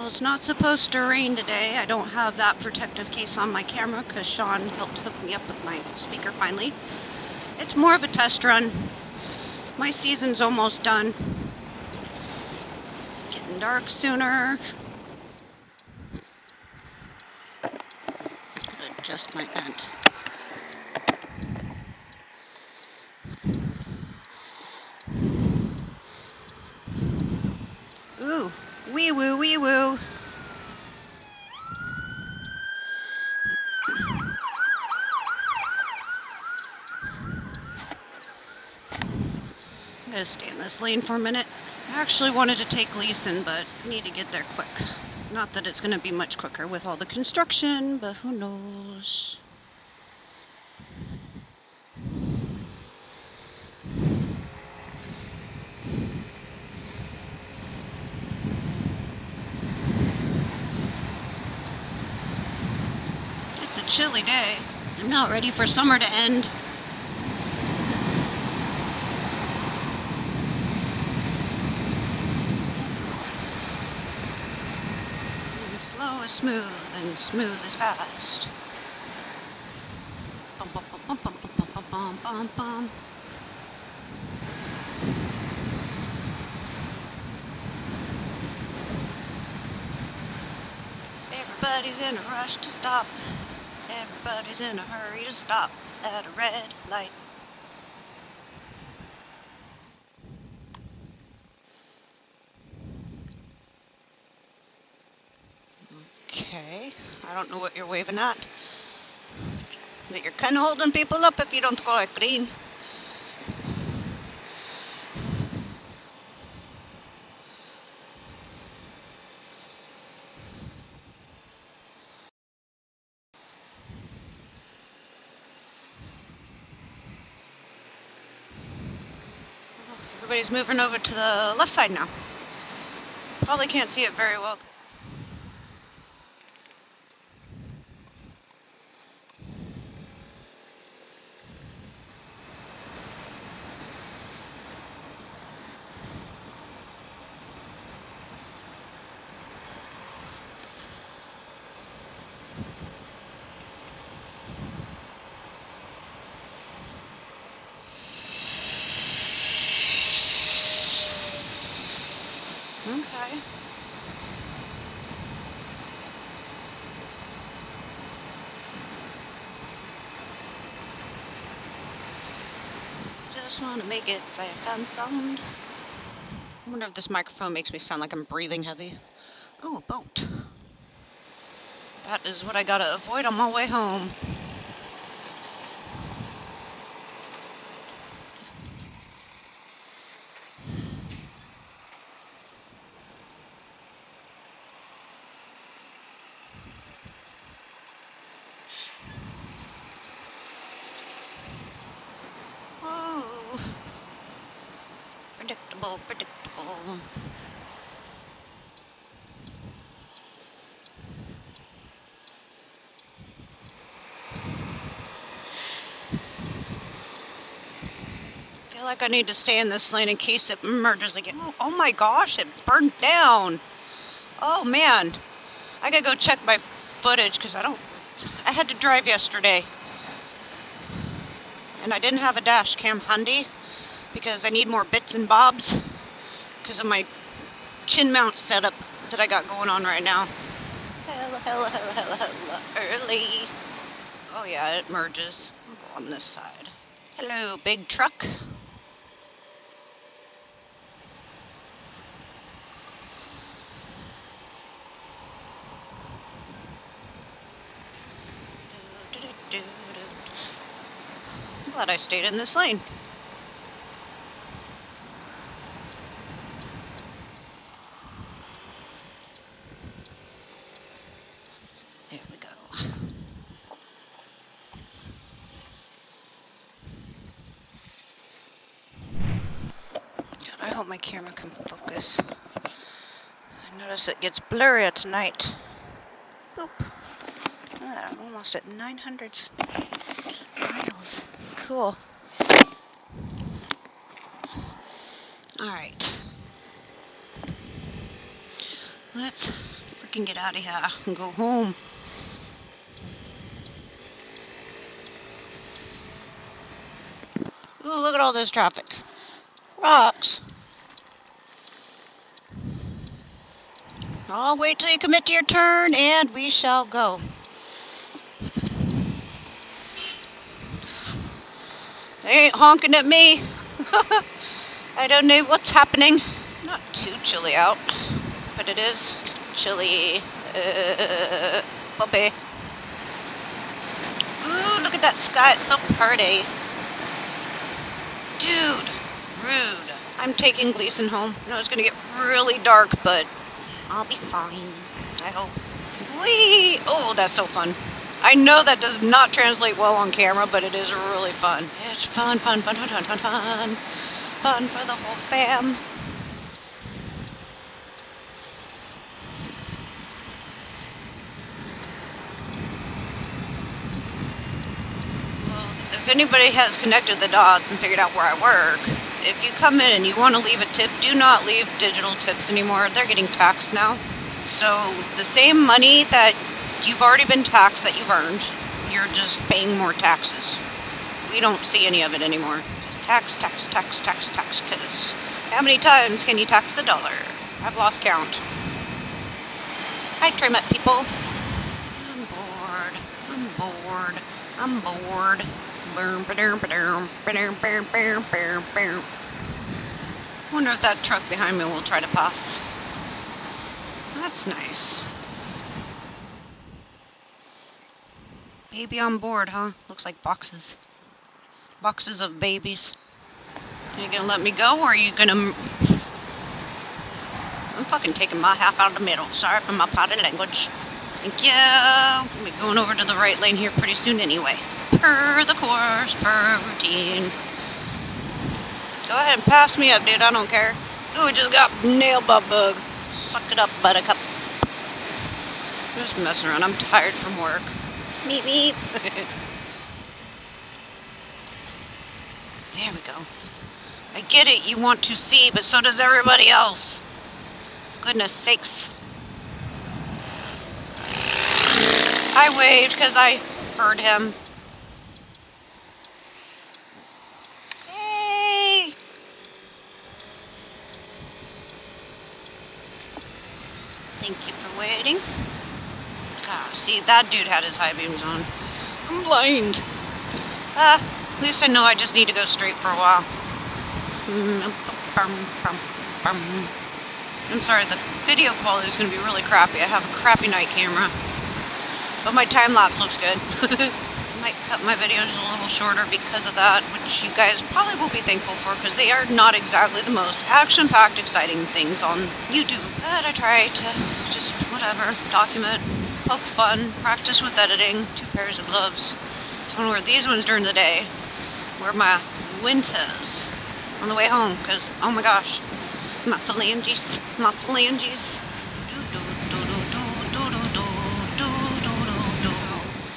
it's not supposed to rain today. I don't have that protective case on my camera because Sean helped hook me up with my speaker finally. It's more of a test run. My season's almost done. Getting dark sooner. Gotta adjust my vent. Ooh, wee woo, wee woo. I'm gonna stay in this lane for a minute. I actually wanted to take Leeson, but I need to get there quick. Not that it's gonna be much quicker with all the construction, but who knows. It's a chilly day. I'm not ready for summer to end. Slow is smooth, and smooth is fast. Bum, bum, bum, bum, bum, bum, bum, bum, bum. Everybody's in a rush to stop. Everybody's in a hurry to stop at a red light. Okay, I don't know what you're waving at. But you're kind of holding people up if you don't go like green. Everybody's moving over to the left side now. Probably can't see it very well. Okay. Just want to make it safe and sound. I wonder if this microphone makes me sound like I'm breathing heavy. Ooh, a boat. That is what I gotta avoid on my way home. Oh, predictable, predictable. I feel like I need to stay in this lane in case it merges again. Oh my gosh, it burned down. Oh man, I gotta go check my footage because I had to drive yesterday. And I didn't have a dash cam handy because I need more bits and bobs because of my chin mount setup that I got going on right now. Hello, early. Oh yeah, it merges. I'll go on this side. Hello, big truck. I'm glad I stayed in this lane. There we go. God, I hope my camera can focus. I notice it gets blurry at night. Boop. Ah, I'm almost at 900 miles. Cool. Alright. Let's can get out of here and go home. Oh, look at all this traffic. Rocks. I'll wait till you commit to your turn and we shall go. They ain't honking at me. I don't know what's happening. It's not too chilly out, but it is chilly. Puppy. Ooh, look at that sky. It's so pretty. Dude, rude. I'm taking Gleason home. I know it's gonna get really dark, but I'll be fine. I hope. Whee! Oh, that's so fun. I know that does not translate well on camera, but it is really fun. It's fun, fun, fun, fun, fun, fun, fun. Fun for the whole fam. Well, if anybody has connected the dots and figured out where I work, if you come in and you want to leave a tip, do not leave digital tips anymore. They're getting taxed now. So the same money that you've already been taxed that you've earned, you're just paying more taxes. We don't see any of it anymore. Just tax, tax, tax, tax, tax, because how many times can you tax $1? I've lost count. Hi, Trimmet people. I'm bored. I'm bored. I'm bored. Wonder if that truck behind me will try to pass. That's nice. Baby on board, huh? Looks like boxes. Boxes of babies. Are you gonna let me go, or are you gonna... I'm fucking taking my half out of the middle. Sorry for my potty language. Thank you. I'll be going over to the right lane here pretty soon anyway. Per the course, per routine. Go ahead and pass me up, dude. I don't care. Ooh, I just got nailed by a bug. Suck it up, buttercup. I'm just messing around. I'm tired from work. Meep, meep. There we go. I get it. You want to see, but so does everybody else. Goodness sakes. I waved because I heard him. Hey! Thank you for waiting. God, see, that dude had his high beams on. I'm blind. At least I know I just need to go straight for a while. I'm sorry, the video quality is going to be really crappy. I have a crappy night camera. But my time-lapse looks good. I might cut my videos a little shorter because of that, which you guys probably will be thankful for, because they are not exactly the most action-packed, exciting things on YouTube. But I try to just, whatever, document, poke fun, practice with editing, 2 pairs of gloves. So I'm going to wear these ones during the day, wear my winters on the way home, because, oh my gosh, my phalanges, my phalanges.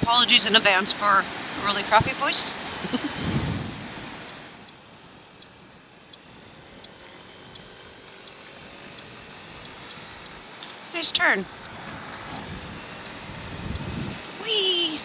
Apologies in advance for a really crappy voice. Nice turn. Whee!